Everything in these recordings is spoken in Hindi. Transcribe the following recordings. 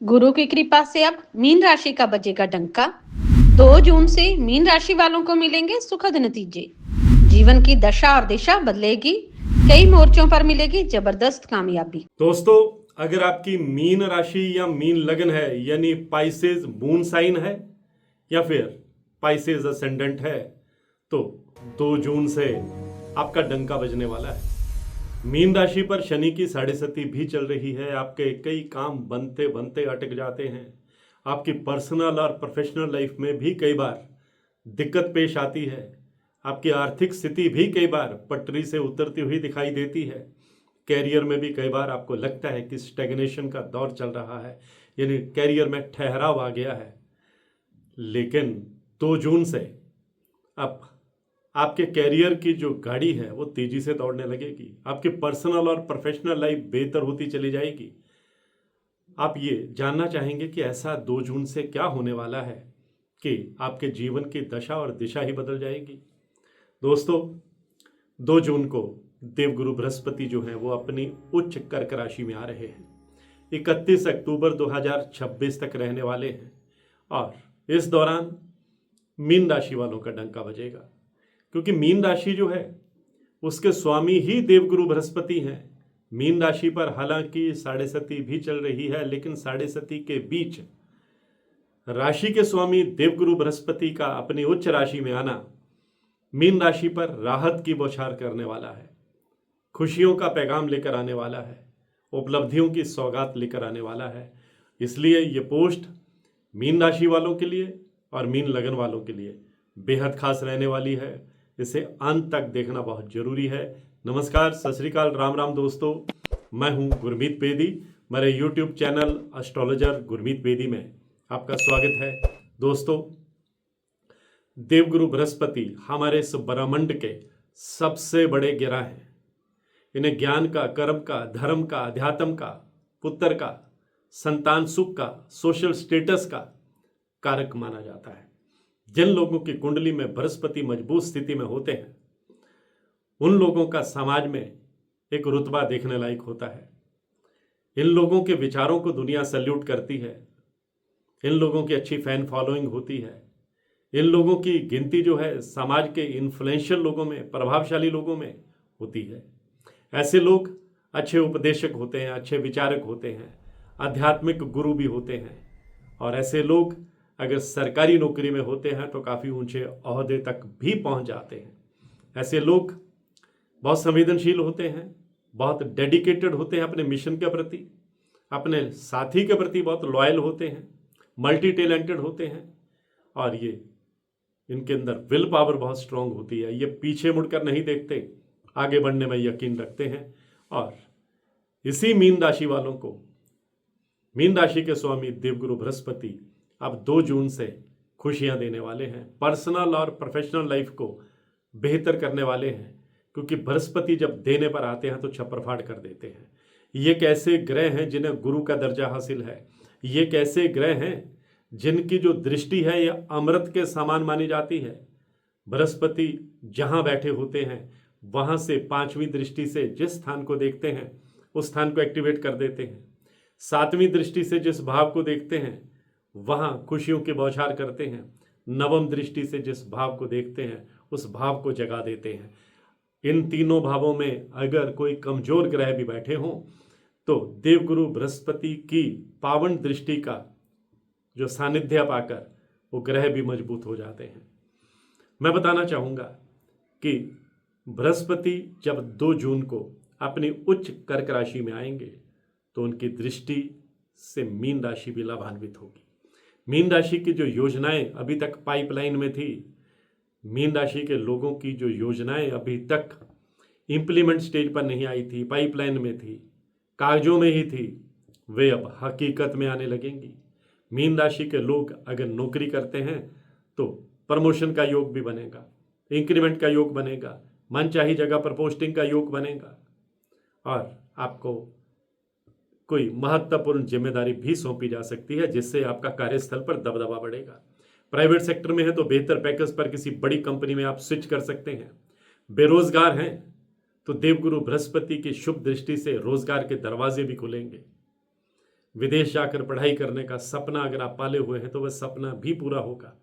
गुरु की कृपा से अब मीन राशि का बजेगा डंका। 2 जून से मीन राशि वालों को मिलेंगे सुखद नतीजे। जीवन की दशा और दिशा बदलेगी। कई मोर्चों पर मिलेगी जबरदस्त कामयाबी। दोस्तों, अगर आपकी मीन राशि या मीन लगन है, यानी पाइसेस मून साइन है या फिर पाइसेस असेंडेंट है, तो 2 जून से आपका डंका बजने वाला है। मीन राशि पर शनि की 7.5 भी चल रही है। आपके कई काम बनते बनते अटक जाते हैं। आपकी पर्सनल और प्रोफेशनल लाइफ में भी कई बार दिक्कत पेश आती है। आपकी आर्थिक स्थिति भी कई बार पटरी से उतरती हुई दिखाई देती है। कैरियर में भी कई बार आपको लगता है कि स्टैग्नेशन का दौर चल रहा है, यानी कैरियर में ठहराव आ गया है। लेकिन 2 जून से अब आपके कैरियर की जो गाड़ी है वो तेजी से दौड़ने लगेगी। आपकी पर्सनल और प्रोफेशनल लाइफ बेहतर होती चली जाएगी। आप ये जानना चाहेंगे कि ऐसा 2 जून से क्या होने वाला है कि आपके जीवन की दशा और दिशा ही बदल जाएगी। दोस्तों, 2 जून को देवगुरु बृहस्पति जो हैं वो अपनी उच्च कर्क राशि में आ रहे हैं। 31 अक्टूबर 2026 तक रहने वाले हैं और इस दौरान मीन राशि वालों का डंका बजेगा, क्योंकि मीन राशि जो है उसके स्वामी ही देवगुरु बृहस्पति हैं। मीन राशि पर हालांकि 7.5 भी चल रही है, लेकिन 7.5 के बीच राशि के स्वामी देवगुरु बृहस्पति का अपनी उच्च राशि में आना मीन राशि पर राहत की बौछार करने वाला है, खुशियों का पैगाम लेकर आने वाला है, उपलब्धियों की सौगात लेकर आने वाला है। इसलिए ये पोस्ट मीन राशि वालों के लिए और मीन लगन वालों के लिए बेहद खास रहने वाली है। इसे अंत तक देखना बहुत जरूरी है। नमस्कार, सत श्री अकाल, राम राम दोस्तों, मैं हूं गुरमीत बेदी। मेरे YouTube channel astrologer Gurmeet Bedi में आपका स्वागत है। दोस्तों, देवगुरु बृहस्पति हमारे इस ब्रह्मांड के सबसे बड़े ग्रह हैं। इन्हें ज्ञान का, कर्म का, धर्म का, अध्यात्म का, पुत्र का, संतान सुख का, सोशल स्टेटस का कारक माना जाता है। जिन लोगों की कुंडली में बृहस्पति मजबूत स्थिति में होते हैं उन लोगों का समाज में एक रुतबा देखने लायक होता है। इन लोगों के विचारों को दुनिया सैल्यूट करती है। इन लोगों की अच्छी फैन फॉलोइंग होती है। इन लोगों की गिनती जो है समाज के इन्फ्लुएंशियल लोगों में, प्रभावशाली लोगों में होती है। ऐसे लोग अच्छे उपदेशक होते हैं, अच्छे विचारक होते हैं, आध्यात्मिक गुरु भी होते हैं। और ऐसे लोग अगर सरकारी नौकरी में होते हैं तो काफ़ी ऊंचे ओहदे तक भी पहुंच जाते हैं। ऐसे लोग बहुत संवेदनशील होते हैं, बहुत डेडिकेटेड होते हैं अपने मिशन के प्रति, अपने साथी के प्रति बहुत लॉयल होते हैं, मल्टी टैलेंटेड होते हैं और ये इनके अंदर विल पावर बहुत स्ट्रांग होती है। ये पीछे मुड़कर नहीं देखते, आगे बढ़ने में यकीन रखते हैं। और इसी मीन राशि वालों को मीन राशि के स्वामी देवगुरु बृहस्पति अब 2 जून से खुशियां देने वाले हैं। पर्सनल और प्रोफेशनल लाइफ को बेहतर करने वाले हैं, क्योंकि बृहस्पति जब देने पर आते हैं तो छप्परफाड़ कर देते हैं। ये कैसे ग्रह हैं जिन्हें गुरु का दर्जा हासिल है। ये कैसे ग्रह हैं जिनकी जो दृष्टि है ये अमृत के समान मानी जाती है। बृहस्पति जहां बैठे होते हैं वहां से 5वीं दृष्टि से जिस स्थान को देखते हैं उस स्थान को एक्टिवेट कर देते हैं। 7वीं दृष्टि से जिस भाव को देखते हैं वहां खुशियों की बौछार करते हैं। 9वीं दृष्टि से जिस भाव को देखते हैं उस भाव को जगा देते हैं। इन तीनों भावों में अगर कोई कमजोर ग्रह भी बैठे हों तो देवगुरु बृहस्पति की पावन दृष्टि का जो सानिध्य पाकर वो ग्रह भी मजबूत हो जाते हैं। मैं बताना चाहूँगा कि बृहस्पति जब 2 जून को अपनी उच्च कर्क राशि में आएंगे तो उनकी दृष्टि से मीन राशि भी लाभान्वित होगी। मीन राशि की जो योजनाएं अभी तक पाइपलाइन में थी, मीन राशि के लोगों की जो योजनाएं अभी तक इम्प्लीमेंट स्टेज पर नहीं आई थी, पाइपलाइन में थी, कागजों में ही थी, वे अब हकीकत में आने लगेंगी। मीन राशि के लोग अगर नौकरी करते हैं तो प्रमोशन का योग भी बनेगा, इंक्रीमेंट का योग बनेगा, मनचाही जगह पर पोस्टिंग का योग बनेगा और आपको कोई महत्वपूर्ण जिम्मेदारी भी सौंपी जा सकती है, जिससे आपका कार्यस्थल पर दबदबा बढ़ेगा। प्राइवेट सेक्टर में है तो बेहतर पैकेज पर किसी बड़ी कंपनी में आप स्विच कर सकते हैं। बेरोजगार हैं तो देवगुरु बृहस्पति की शुभ दृष्टि से रोजगार के दरवाजे भी खुलेंगे। विदेश जाकर पढ़ाई करने का सपना अगर आप पाले हुए हैं तो वह सपना भी पूरा होगा।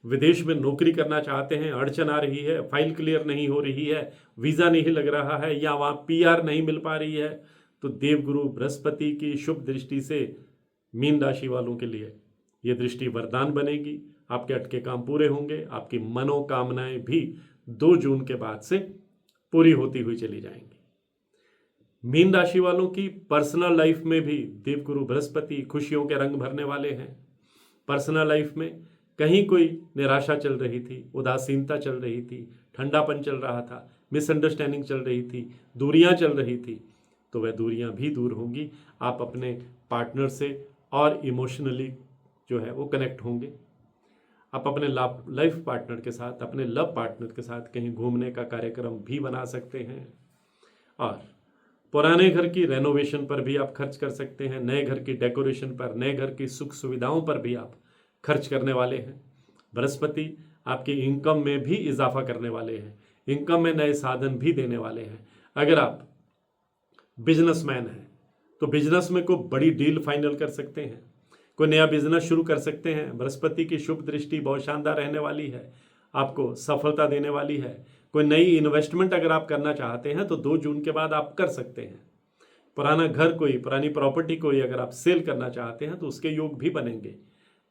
विदेश में नौकरी करना चाहते हैं, अड़चन आ रही है, फाइल क्लियर नहीं हो रही है, वीज़ा नहीं लग रहा है या वहाँ पीआर नहीं मिल पा रही है, तो देवगुरु बृहस्पति की शुभ दृष्टि से मीन राशि वालों के लिए ये दृष्टि वरदान बनेगी। आपके अटके काम पूरे होंगे, आपकी मनोकामनाएं भी 2 जून के बाद से पूरी होती हुई चली जाएंगी। मीन राशि वालों की पर्सनल लाइफ में भी देवगुरु बृहस्पति खुशियों के रंग भरने वाले हैं। पर्सनल लाइफ में कहीं कोई निराशा चल रही थी, उदासीनता चल रही थी, ठंडापन चल रहा था, मिसअंडरस्टैंडिंग चल रही थी, दूरियां चल रही थी, तो वह दूरियां भी दूर होंगी। आप अपने पार्टनर से और इमोशनली जो है वो कनेक्ट होंगे। आप अपने लाइफ पार्टनर के साथ, अपने लव पार्टनर के साथ कहीं घूमने का कार्यक्रम भी बना सकते हैं। और पुराने घर की रेनोवेशन पर भी आप खर्च कर सकते हैं, नए घर की डेकोरेशन पर, नए घर की सुख सुविधाओं पर भी आप खर्च करने वाले हैं। बृहस्पति आपकी इनकम में भी इजाफा करने वाले हैं, इनकम में नए साधन भी देने वाले हैं। अगर आप बिजनेसमैन हैं तो बिजनेस में कोई बड़ी डील फाइनल कर सकते हैं, कोई नया बिजनेस शुरू कर सकते हैं। बृहस्पति की शुभ दृष्टि बहुत शानदार रहने वाली है, आपको सफलता देने वाली है। कोई नई इन्वेस्टमेंट अगर आप करना चाहते हैं तो 2 जून के बाद आप कर सकते हैं। पुराना घर, कोई पुरानी प्रॉपर्टी कोई अगर आप सेल करना चाहते हैं तो उसके योग भी बनेंगे।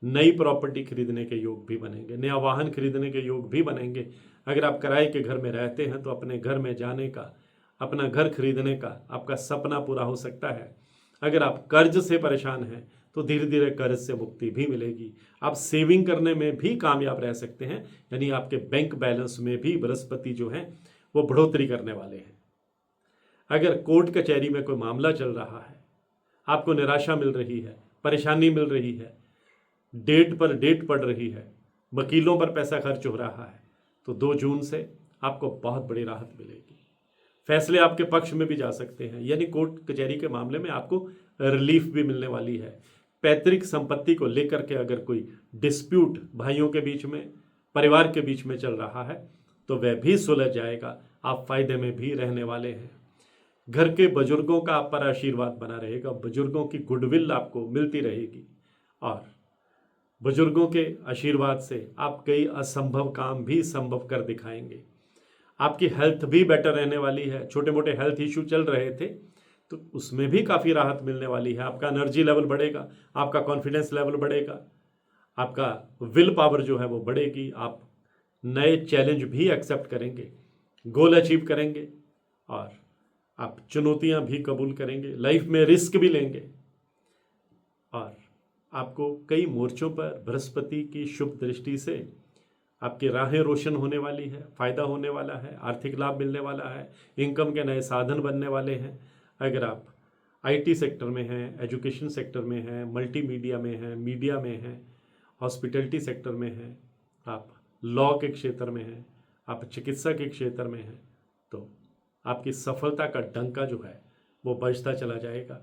नई प्रॉपर्टी खरीदने के योग भी बनेंगे, नया वाहन खरीदने के योग भी बनेंगे। अगर आप किराए के घर में रहते हैं तो अपने घर में जाने का, अपना घर खरीदने का आपका सपना पूरा हो सकता है। अगर आप कर्ज से परेशान हैं तो धीरे धीरे कर्ज से मुक्ति भी मिलेगी। आप सेविंग करने में भी कामयाब रह सकते हैं, यानी आपके बैंक बैलेंस में भी बृहस्पति जो है वो बढ़ोतरी करने वाले हैं। अगर कोर्ट कचहरी में कोई मामला चल रहा है, आपको निराशा मिल रही है, परेशानी मिल रही है, डेट पर डेट पड़ रही है, वकीलों पर पैसा खर्च हो रहा है, तो 2 जून से आपको बहुत बड़ी राहत मिलेगी। फैसले आपके पक्ष में भी जा सकते हैं, यानी कोर्ट कचहरी के मामले में आपको रिलीफ भी मिलने वाली है। पैतृक संपत्ति को लेकर के अगर कोई डिस्प्यूट भाइयों के बीच में, परिवार के बीच में चल रहा है तो वह भी सुलझ जाएगा। आप फायदे में भी रहने वाले हैं। घर के बुजुर्गों का आप पर आशीर्वाद बना रहेगा, बुजुर्गों की गुडविल आपको मिलती रहेगी और बुजुर्गों के आशीर्वाद से आप कई असंभव काम भी संभव कर दिखाएंगे। आपकी हेल्थ भी बेटर रहने वाली है। छोटे मोटे हेल्थ इशू चल रहे थे तो उसमें भी काफ़ी राहत मिलने वाली है। आपका एनर्जी लेवल बढ़ेगा, आपका कॉन्फिडेंस लेवल बढ़ेगा, आपका विल पावर जो है वो बढ़ेगी। आप नए चैलेंज भी एक्सेप्ट करेंगे, गोल अचीव करेंगे और आप चुनौतियां भी कबूल करेंगे, लाइफ में रिस्क भी लेंगे और आपको कई मोर्चों पर बृहस्पति की शुभ दृष्टि से आपकी राहें रोशन होने वाली है, फायदा होने वाला है, आर्थिक लाभ मिलने वाला है, इनकम के नए साधन बनने वाले हैं। अगर आप आईटी सेक्टर में हैं, एजुकेशन सेक्टर में हैं, मल्टीमीडिया में हैं, मीडिया में हैं, हॉस्पिटैलिटी सेक्टर में हैं, आप लॉ के क्षेत्र में हैं, आप चिकित्सा के क्षेत्र में हैं, तो आपकी सफलता का डंका जो है वो बजता चला जाएगा।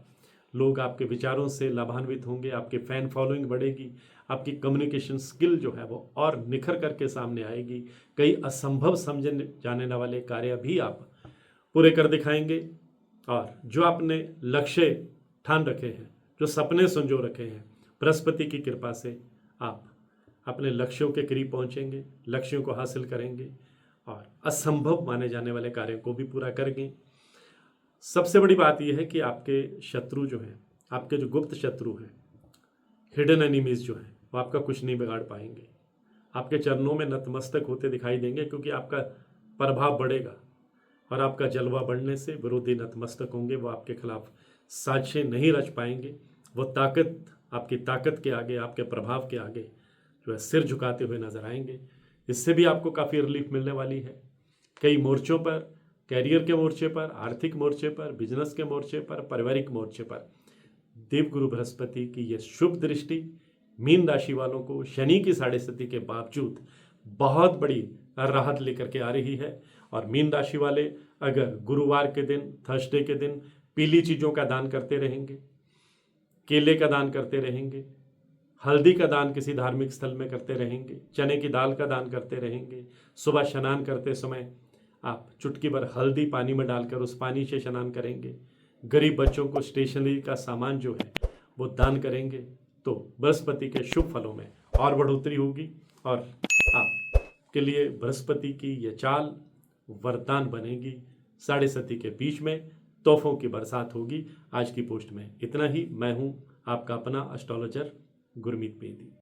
लोग आपके विचारों से लाभान्वित होंगे, आपकी फैन फॉलोइंग बढ़ेगी, आपकी कम्युनिकेशन स्किल जो है वो और निखर करके सामने आएगी। कई असंभव समझे जाने वाले कार्य भी आप पूरे कर दिखाएंगे और जो आपने लक्ष्य ठान रखे हैं, जो सपने संजो रखे हैं, बृहस्पति की कृपा से आप अपने लक्ष्यों के करीब पहुंचेंगे, लक्ष्यों को हासिल करेंगे और असंभव माने जाने वाले कार्यों को भी पूरा करेंगे। सबसे बड़ी बात यह है कि आपके शत्रु जो हैं, आपके जो गुप्त शत्रु हैं, हिडन एनिमीज जो हैं, वो आपका कुछ नहीं बिगाड़ पाएंगे। आपके चरणों में नतमस्तक होते दिखाई देंगे क्योंकि आपका प्रभाव बढ़ेगा और आपका जलवा बढ़ने से विरोधी नतमस्तक होंगे। वो आपके खिलाफ साजिशें नहीं रच पाएंगे। वो ताकत, आपकी ताकत के आगे, आपके प्रभाव के आगे जो है सिर झुकाते हुए नजर आएंगे। इससे भी आपको काफ़ी रिलीफ मिलने वाली है। कई मोर्चों पर, कैरियर के मोर्चे पर, आर्थिक मोर्चे पर, बिजनेस के मोर्चे पर, पारिवारिक मोर्चे पर देवगुरु बृहस्पति की यह शुभ दृष्टि मीन राशि वालों को शनि की 7.5 के बावजूद बहुत बड़ी राहत लेकर के आ रही है। और मीन राशि वाले अगर गुरुवार के दिन, थर्सडे के दिन पीली चीज़ों का दान करते रहेंगे, केले का दान करते रहेंगे, हल्दी का दान किसी धार्मिक स्थल में करते रहेंगे, चने की दाल का दान करते रहेंगे, सुबह स्नान करते समय आप चुटकी भर हल्दी पानी में डालकर उस पानी से स्नान करेंगे, गरीब बच्चों को स्टेशनरी का सामान जो है वो दान करेंगे तो बृहस्पति के शुभ फलों में और बढ़ोतरी होगी और आपके लिए बृहस्पति की ये चाल वरदान बनेगी। 7:30 के बीच में तोहफों की बरसात होगी। आज की पोस्ट में इतना ही। मैं हूं आपका अपना एस्ट्रोलॉजर गुरमीत बेदी।